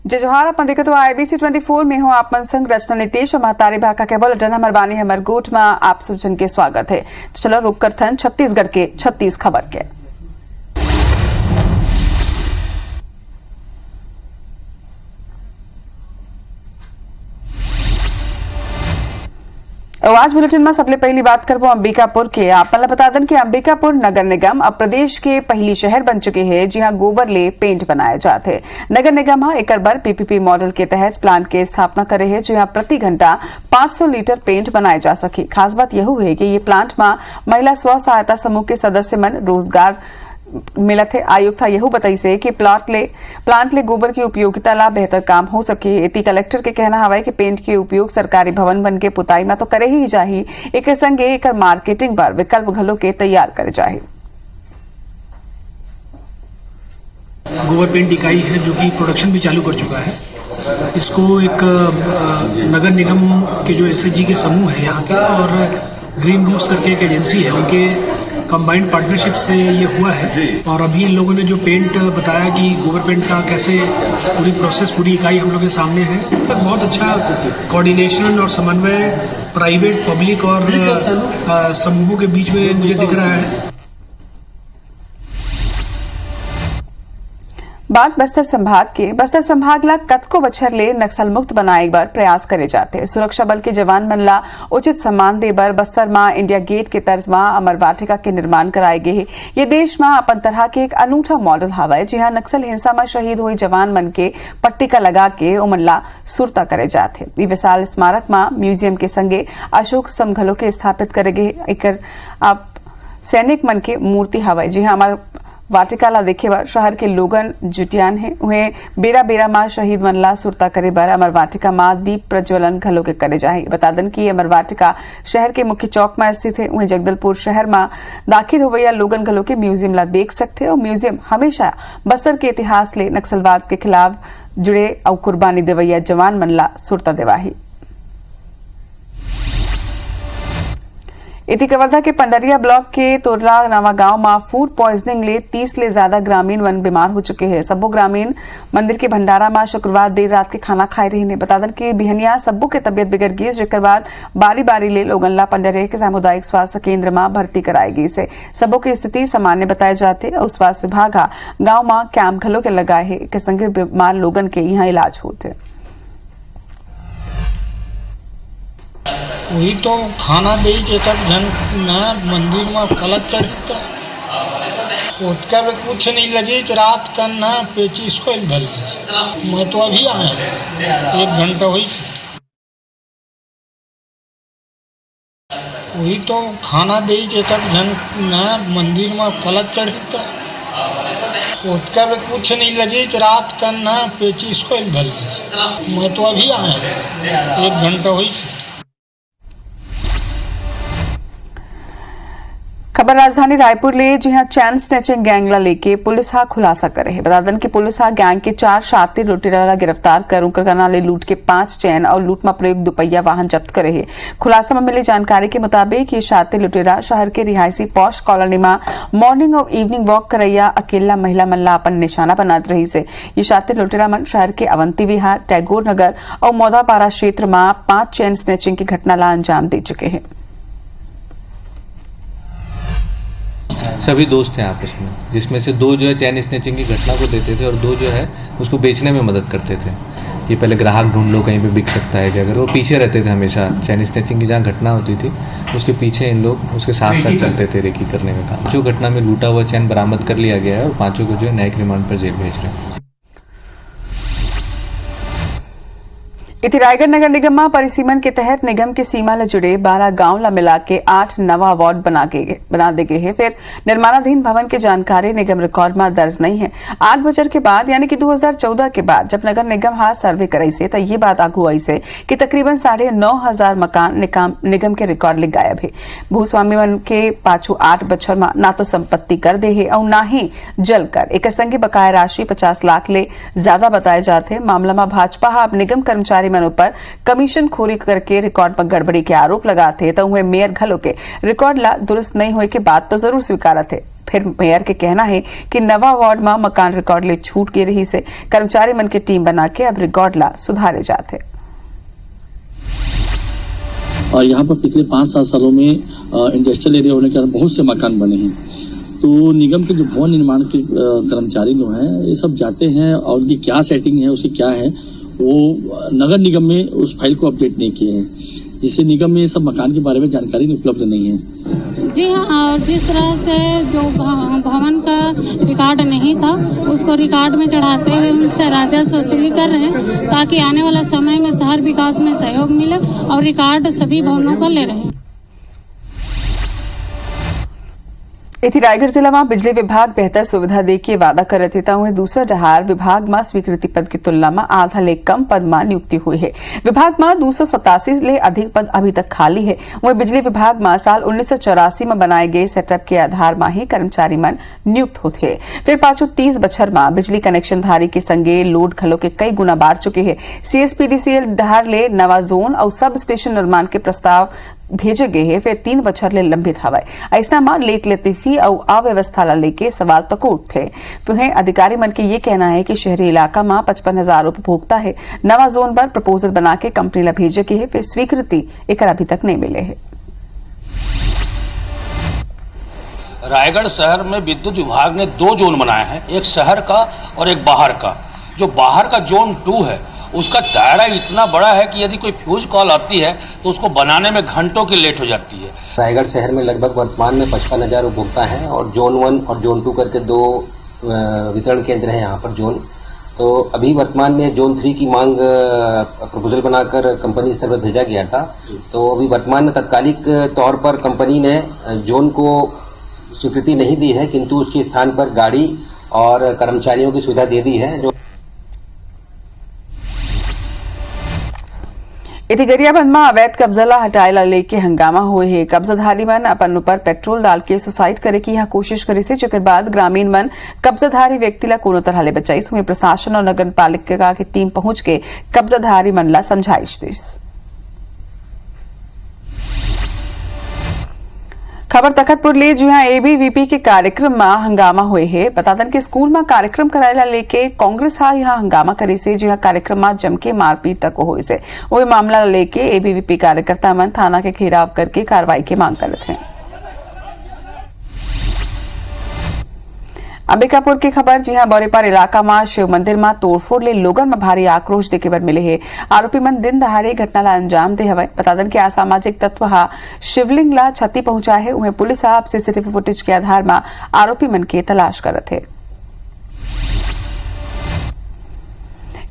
जय जोहार अपन देखो तो IBC 24 में हूँ आप मन संग रचना नीतीश और महतारी भाका के बुलेटिन हमार बानी हमार गोठ में आप सब जन के स्वागत है। तो चलो रुक कर थन छत्तीसगढ़ के 36 खबर के। आज बुलेटिन में सबले पहली बात करबो अंबिकापुर के। आपने बता दें कि अंबिकापुर नगर निगम अब प्रदेश के पहली शहर बन चुके हैं जहां गोबर ले पेंट बनाए जाते। नगर निगम एक बार PPP मॉडल के तहत प्लांट के स्थापना करे है जहां प्रति घंटा 500 लीटर पेंट बनाए जा सके। खास बात यह है कि ये प्लांट में महिला स्व सहायता समूह के सदस्य मन रोजगार मिलत है। आयुक्त यह बताई से कि प्लांट ले गोबर की उपयोगिता ला बेहतर काम हो सके। इति कलेक्टर के कहना हवा कि पेंट के उपयोग सरकारी भवन बन के पुताई में तो करे ही चाहिए, एक संगे एक मार्केटिंग पर विकल्प घलो के तैयार करे चाहिए। गोबर पेंट इकाई है जो कि प्रोडक्शन भी चालू कर चुका है। इसको एक नगर निगम के जो SHG के समूह है यहाँ के और ग्रीन रूट्स करके एक एजेंसी है, उनके कंबाइंड पार्टनरशिप से ये हुआ है। और अभी इन लोगों ने जो पेंट बताया कि गोबर पेंट का कैसे पूरी प्रोसेस पूरी इकाई हम लोग के सामने है। बहुत अच्छा कोऑर्डिनेशन और समन्वय प्राइवेट पब्लिक और समूहों के बीच में मुझे दिख रहा है। बात बस्तर संभाग ला कतको बछर ले नक्सल मुक्त बनाए बर प्रयास करे जाते। सुरक्षा बल के जवान मन ला उचित सम्मान दे बर बस्तर में इंडिया गेट के तर्ज में अमर वाटिका के निर्माण कराए गए। ये देश में अपन तरह के एक अनूठा मॉडल हवाए जहां नक्सल हिंसा में शहीद हुए जवान मन के पट्टिका लगा के उमन ला सुरता करे जाते। ये विशाल स्मारक में म्यूजियम के संगे अशोक स्तंभ घलो के स्थापित करे गए। एक आप सैनिक मन के मूर्ति हवाए जहां हमार वाटिका ला देखे बर शहर के लोगन जुटियान है। उन्हें बेरा बेरा मां शहीद मन ला सुरता करे बर अमर वाटिका मां दीप प्रज्वलन घलो के करे जाए। बता दें कि अमर वाटिका शहर के मुख्य चौक में स्थित है। उन्हें जगदलपुर शहर में दाखिल होवैया लोगन घलो के म्यूजियम ला देख सकते और म्यूजियम हमेशा बस्तर के इतिहास ले नक्सलवाद के खिलाफ जुड़े और कुर्बानी देवैया जवान मन ला सुरता देवाही। इति कवर्धा के पंडरिया ब्लॉक के तोरला नवा गांव में फूड पॉइजनिंग ले 30 ले ज्यादा ग्रामीण वन बीमार हो चुके हैं। सबो ग्रामीण मंदिर के भंडारा में शुक्रवार देर रात के खाना खाए रही ने। बता दें कि बिहनिया सबो के तबियत बिगड़ गई, जेकर बाद बारी बारी ले लोगन ला पंडरिया के सामुदायिक स्वास्थ्य केंद्र में भर्ती कराई गई से। सबो की स्थिति सामान्य बताए जाते और स्वास्थ्य विभाग गांव में कैंप घलो के लगाए है के संगे बीमार लोगन के यहाँ इलाज होते। वही तो खाना दे एक जन ना मंदिर में कलश चढ़ता उसका भी कुछ नहीं लगे रात का ना पेचिस को धल मैं तो अभी आए 1 घंटा हुई। वही तो खाना दे एक जन ना मंदिर में कलश चढ़ता उसका भी कुछ नहीं लगे रात का ना पेचिस को धल मैं तो अभी आए 1 घंटा हुई। खबर राजधानी रायपुर ले जहां चैन स्नैचिंग गैंग ला लेके पुलिस हा खुलासा करे है। बता दें कि पुलिस हा गैंग के 4 शातिर लुटेरा ला गिरफ्तार कर करना ले लूट के 5 चैन और लूट में प्रयुक्त दुपहिया वाहन जब्त करे है। खुलासा में मिली जानकारी के मुताबिक ये शातिर लुटेरा शहर के रिहायशी पॉश कॉलोनी में मॉर्निंग और इवनिंग वॉक करैया अकेला महिला मन ला अपन निशाना बनात रही से। ये शातिर लुटेरा मन शहर के अवंती विहार, टैगोर नगर और मौदापारा क्षेत्र में 5 चैन स्नैचिंग की घटना ला अंजाम दे चुके हैं। सभी दोस्त हैं आपस में, जिसमें से 2 जो है चैन स्नैचिंग की घटना को देते थे और 2 जो है उसको बेचने में मदद करते थे कि पहले ग्राहक ढूंढ लो कहीं पे बिक सकता है कि अगर वो पीछे रहते थे हमेशा चैन स्नैचिंग की जहाँ घटना होती थी उसके पीछे इन लोग उसके साथ साथ चलते थे रेकी करने का काम। जो घटना में लूटा हुआ चैन बरामद कर लिया गया है और 5 को जो है न्यायिक रिमांड पर जेल भेज रहे हैं। इति रायगढ़ नगर निगम में परिसीमन के तहत निगम के सीमा ले जुड़े 12 गांव ला मिला के 8 नवा वार्ड बना दे गए हैं। फिर निर्माणाधीन भवन की जानकारी निगम रिकॉर्ड में दर्ज नहीं है। 8 बजर के बाद यानी कि 2014 के बाद जब नगर निगम हाथ सर्वे कराई से तो ये बात आगू आई से कि तकरीबन 9,500 मकान निगम के रिकॉर्ड ले गायब है। भूस्वामी मन के पाछू 8 बछर में ना तो संपत्ति कर दे है और ना ही जल कर। एक संगे बकाया राशि 50 लाख ले ज्यादा बताए जाते। मामला में भाजपा अब निगम कर्मचारी मनों पर कमीशन खोरी करके रिकॉर्ड पर गड़बड़ी के आरोप लगाते तो उन्हें मेयर घलो के रिकॉर्ड ला दुरुस्त नहीं हुए के बात तो जरूर स्वीकारा थे। फिर मेयर के कहना है कि नवा वार्ड में मकान रिकॉर्ड ले छूट के रही से कर्मचारी मन के टीम बना के अब रिकॉर्ड ला सुधारे जाते। और यहाँ पर पिछले 5-7 सालों में इंडस्ट्रियल एरिया होने के कारण बहुत से मकान बने हैं, तो निगम के जो भवन निर्माण के कर्मचारी लोग हैं ये सब जाते हैं और उनकी क्या सेटिंग है, उसकी क्या है, वो नगर निगम में उस फाइल को अपडेट नहीं किए हैं, जिससे निगम में ये सब मकान के बारे में जानकारी उपलब्ध नहीं है। जी हाँ, और जिस तरह से जो भवन का रिकॉर्ड नहीं था उसको रिकॉर्ड में चढ़ाते हुए उनसे राजस्व वसूली कर रहे हैं ताकि आने वाला समय में शहर विकास में सहयोग मिले और रिकॉर्ड सभी भवनों का ले रहे हैं। इति रायगढ़ जिला में बिजली विभाग बेहतर सुविधा दे के वादा कर रहे थे, वहीं दूसरा डहार विभाग में स्वीकृति पद की तुलना में आधा ले कम पद में नियुक्ति हुई है। विभाग में 287 ले अधिक पद अभी तक खाली है। वहीं बिजली विभाग में साल 1984 में बनाए गए सेटअप के आधार में ही कर्मचारी मन नियुक्त होते। फिर पाछू 30 बछर में बिजली कनेक्शन धारी के संगे लोड खलो के कई गुना बढ़ चुके हैं। CSPDCL डहार ले नवा जोन और सब स्टेशन निर्माण के प्रस्ताव भेजे गए हैं, फिर 3 बछर ले लंबित हवाए। ऐसा में लेट लतीफी और अव्यवस्था ला लेके सवाल तक उठते। वहीं अधिकारी मन के ये कहना है कि शहरी इलाका में 55,000 उपभोक्ता है। नवा जोन पर प्रपोजल बना के कंपनी ला भेजे के है, फिर स्वीकृति एक अभी तक नहीं मिले है। रायगढ़ शहर में विद्युत विभाग ने 2 जोन बनाए हैं, एक शहर का और एक बाहर का। जो बाहर का जोन 2 है उसका दायरा इतना बड़ा है कि यदि कोई फ्यूज कॉल आती है तो उसको बनाने में घंटों की लेट हो जाती है। रायगढ़ शहर में लगभग वर्तमान में 55,000 उपभोक्ता हैं और जोन 1 और जोन 2 करके 2 वितरण केंद्र हैं यहाँ पर जोन। तो अभी वर्तमान में जोन 3 की मांग प्रपोजल बनाकर कंपनी स्तर पर भेजा गया था। तो अभी वर्तमान में तत्कालिक तौर पर कंपनी ने जोन को स्वीकृति नहीं दी है, किंतु उसके स्थान पर गाड़ी और कर्मचारियों की सुविधा दे दी है। जो इति गरियाबंद में अवैध कब्जा ला हटाएला लेके हंगामा हुए है। कब्जाधारी मन अपन ऊपर पेट्रोल डाल के सुसाइड करे की यहाँ कोशिश करे से, जेकर बाद ग्रामीण मन कब्जाधारी व्यक्ति ला कोनो तरह ले बचाई। उसमें प्रशासन और नगर पालिका की टीम पहुंच के कब्जाधारी मन ला समझाइश दी। खबर तखतपुर ले जहां ABVP के कार्यक्रम में हंगामा हुए है। बतादन के स्कूल में कार्यक्रम कराएला लेके कांग्रेस हा यहाँ हंगामा करी से, जहां कार्यक्रम में जमके मारपीट तक हुई से। वही मामला लेके ABVP कार्यकर्ता मन थाना के घेराव करके कार्रवाई की मांग करते हैं। अंबिकापुर की खबर जहां बौरीपार इलाका में शिव मंदिर में तोड़फोड़ ले लोगन में भारी आक्रोश देखे बर मिले है। आरोपी मन दिन दहाड़े घटना ला अंजाम दे हवे। बतादन के असामाजिक तत्व हा शिवलिंग ला क्षति पहुंचा है। उन्हें पुलिस आप CCTV फुटेज के आधार में आरोपी मन की तलाश करत है।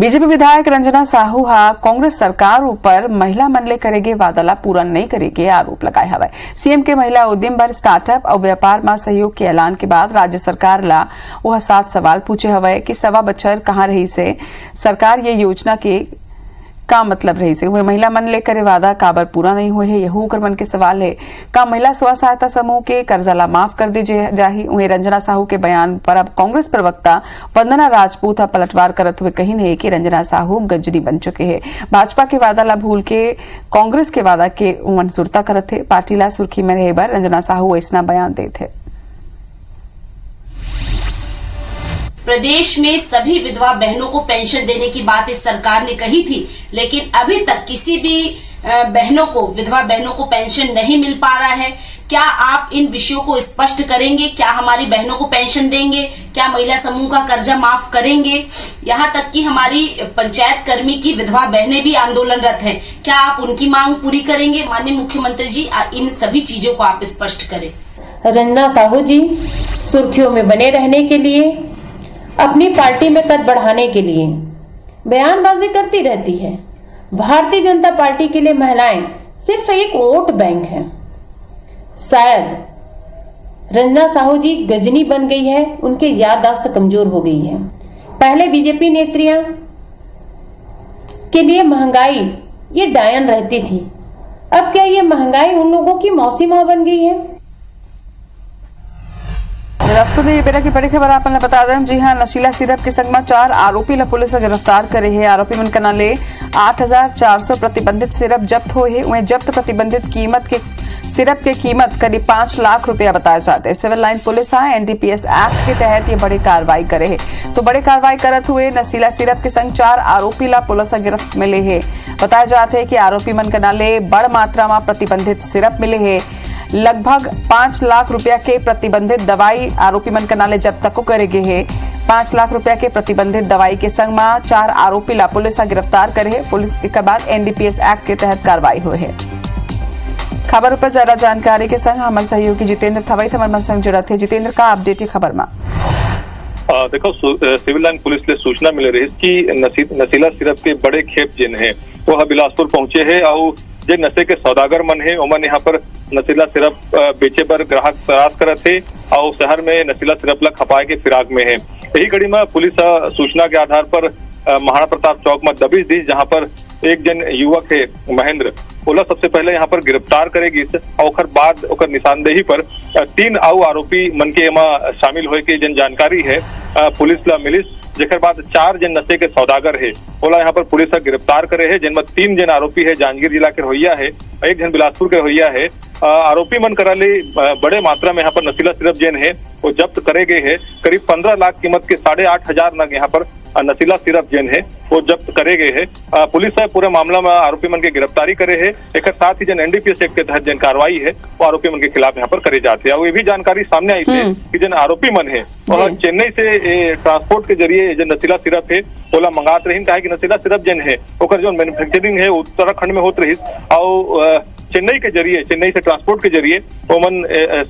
बीजेपी विधायक रंजना साहू हा कांग्रेस सरकार ऊपर महिला मन ले करेगे वादा ला पूरा नहीं करेगे आरोप लगाए हवे। सीएम के महिला उद्यम बर स्टार्टअप और व्यापार में सहयोग के ऐलान के बाद राज्य सरकार ला वह 7 सवाल पूछे हवे कि 1.25 बछर कहाँ रही से सरकार ये योजना के का मतलब रही से। वह महिला मन ले करे वादा काबर पूरा नहीं हुए है, यहू कर मन के सवाल है। का महिला स्व सहायता समूह के कर्जा ला माफ कर दी जाही। उन्हें रंजना साहू के बयान पर अब कांग्रेस प्रवक्ता वंदना राजपूत पलटवार करते हुए कही है कि रंजना साहू गजनी बन चुके हैं। भाजपा के वादा ला भूल के कांग्रेस के वादा के मंसूरता करते। पार्टी ला सुर्खी में रहे बार रंजना साहू ऐसा बयान देते। प्रदेश में सभी विधवा बहनों को पेंशन देने की बात इस सरकार ने कही थी, लेकिन अभी तक किसी भी विधवा बहनों को पेंशन नहीं मिल पा रहा है। क्या आप इन विषयों को स्पष्ट करेंगे? क्या हमारी बहनों को पेंशन देंगे? क्या महिला समूह का कर्जा माफ करेंगे? यहाँ तक कि हमारी पंचायत कर्मी की विधवा बहनें भी आंदोलनरत हैं। क्या आप उनकी मांग पूरी करेंगे? माननीय मुख्यमंत्री जी, इन सभी चीजों को आप स्पष्ट करें। रंजना साहू जी सुर्खियों में बने रहने के लिए, अपनी पार्टी में कद बढ़ाने के लिए बयानबाजी करती रहती है। भारतीय जनता पार्टी के लिए महिलाएं सिर्फ एक वोट बैंक है। शायद रंजना साहू जी गजनी बन गई है, उनके याददाश्त कमजोर हो गई है। पहले बीजेपी नेत्रियां के लिए महंगाई ये डायन रहती थी, अब क्या ये महंगाई उन लोगों की मौसी माँ बन गई है? बिलासपुर में बेरा की बड़ी खबर आपने बता दें। जी हाँ, नशीला सिरप के संग में 4 आरोपी ला पुलिस गिरफ्तार करे है। आरोपी मन कना ले 8,400 प्रतिबंधित सिरप जब्त हुए है। उन्हें जब्त प्रतिबंधित कीमत के सिरप की कीमत करीब 5 लाख रुपया बताया जाता है। Civil Line police NDPS Act के तहत ये बड़ी कार्रवाई करे है। तो बड़ी कार्रवाई करत हुए नशीला सिरप के संग 4 आरोपी ला पुलिस गिरफ्त मिले है। बताया जाते है कि आरोपी मन कनाले बड़ मात्रा में प्रतिबंधित सिरप मिले है। लगभग 5 लाख रुपया के प्रतिबंधित दवाई आरोपी मन कनाले जब तक को करेगे है। 5 लाख रुपया के प्रतिबंधित दवाई के संग में 4 आरोपी ला पुलिस गिरफ्तार करे है। पुलिस के बाद एनडीपीएस एक्ट के तहत कार्रवाई हुई है। खबर पर ज्यादा जानकारी के संग हमारे सहयोगी जितेंद्र थवाई हमारे संग जुड़त है। जितेंद्र का अपडेट खबर में देखो सिविल लाइन पुलिस ने सूचना मिल रही कि नशीला सिरप के बड़े खेप जिन है वो बिलासपुर पहुंचे है और जे नशे के सौदागर मन है ओमन यहाँ पर नशीला सिरप बेचे पर ग्राहक तलाश करत थे और शहर में नशीला सिरप ला खपाए के फिराक में है। यही कड़ी में पुलिस सूचना के आधार पर महाराणा प्रताप चौक में दबिश दी, जहाँ पर एक जन युवक है महेंद्र ओला सबसे पहले यहाँ पर गिरफ्तार करेगी और बाद ओकर निशानदेही पर 3 आरोपी मन के एमा शामिल होए के जन जानकारी है पुलिस ला मिलिस, जेकर बाद 4 जन नशे के सौदागर है ओला यहाँ पर पुलिस गिरफ्तार करे है, जिनमें 3 जन आरोपी है जांजगीर जिला के रहोइया है, 1 जन बिलासपुर के रहोइया है। आरोपी मन कराले बड़े मात्रा में यहाँ पर नशीला सिरप जन है वो जब्त करे गए है। करीब 15 लाख कीमत के 8,500 नग यहाँ पर नशीला सिरप जन है वो जब्त करे गए है। पुलिस पूरे मामला में आरोपी मन के गिरफ्तारी करे है। एक साथ ही जन एनडीपीएस एक्ट के तहत जन कार्रवाई है वो आरोपी मन के खिलाफ यहाँ पर करे जाते हैं। और ये भी जानकारी सामने आई थी कि जन आरोपी मन है वह चेन्नई से ट्रांसपोर्ट के जरिए जो नशीला सिरप है ओला मंगात रही, कहा कि नशीला सिरप जन है ओकर जो मैन्युफैक्चरिंग है उत्तराखंड में होत रही और चेन्नई के जरिए चेन्नई से ट्रांसपोर्ट के जरिए ओमन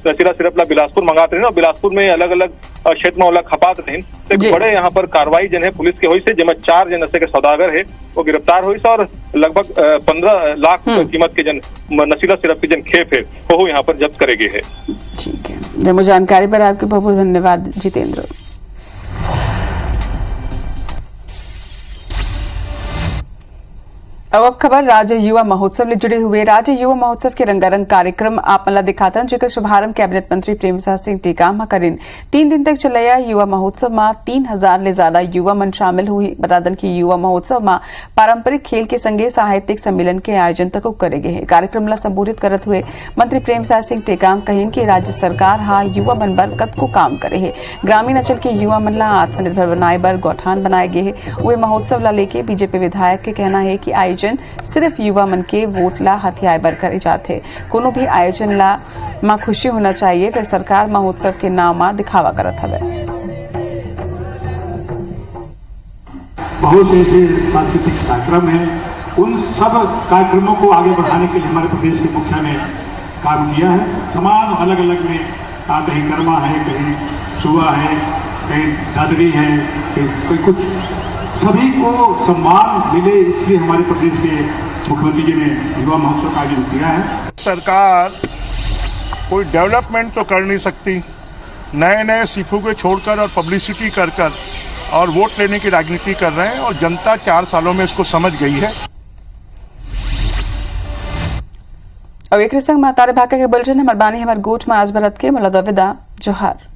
नशीला सिरप ला बिलासपुर मंगाते रहे और बिलासपुर में अलग अलग क्षेत्र में ओला खपात रहे। तो बड़े यहाँ पर कार्रवाई जन है पुलिस के हुई से जिसमें 4 जन नशे के सौदागर है वो गिरफ्तार हुई और लगभग 15 लाख कीमत के जन नशीला सिरप के जन खेप है वो यहाँ पर जब्त करे गए है। ठीक है, मुझे जानकारी पर आपके बहुत बहुत धन्यवाद जितेंद्र। अब खबर राज्य युवा महोत्सव से जुड़े हुए। राज्य युवा महोत्सव के रंगारंग कार्यक्रम आप मला दिखाता जेकर शुभारंभ कैबिनेट मंत्री प्रेमसाह सिंह टेकाम करीन। 3 दिन तक चलया युवा महोत्सव में 3000 ले ज्यादा युवा मन शामिल हुई। बतादन की युवा महोत्सव में पारंपरिक खेल के संगे साहित्यिक सम्मेलन के आयोजन तक करे गए है। कार्यक्रम ला संबोधित करत हुए मंत्री प्रेमसाह सिंह टेकाम कहीन कि राज्य सरकार युवा मन बर कतको काम करे है। ग्रामीण अंचल के युवा मन ला आत्मनिर्भर बनाए बर गौठान बनाए गए है। वे महोत्सव ला लेके बीजेपी विधायक के कहना है कि सिर्फ युवा मन के वोट ला हथियाए बर करे जाते। कोनो भी आयोजन ला मां खुशी होना चाहिए, फिर सरकार महोत्सव के नाम में दिखावा करत हवे। बहुत ऐसे सांस्कृतिक कार्यक्रम हैं, उन सब कार्यक्रमों को आगे बढ़ाने के लिए हमारे प्रदेश के मुखिया ने काम किया है। तमाम अलग अलग में कहीं कर्मा है, कहीं सुबह है, कहीं दादरी है, कहीं कुछ सभी को सम्मान मिले, इसलिए हमारे प्रदेश के मुख्यमंत्री जी ने युवा महोत्सव का आयोजन किया है। सरकार कोई डेवलपमेंट तो कर नहीं सकती, नए नए सिफों को छोड़कर और पब्लिसिटी कर कर और वोट लेने की राजनीति कर रहे हैं और जनता 4 सालों में इसको समझ गई है। और एक संग मातारे भाका के बुलेटिन हमारे बानी हमारे गोठ में आज भारत के मुलादा विदा जोहार।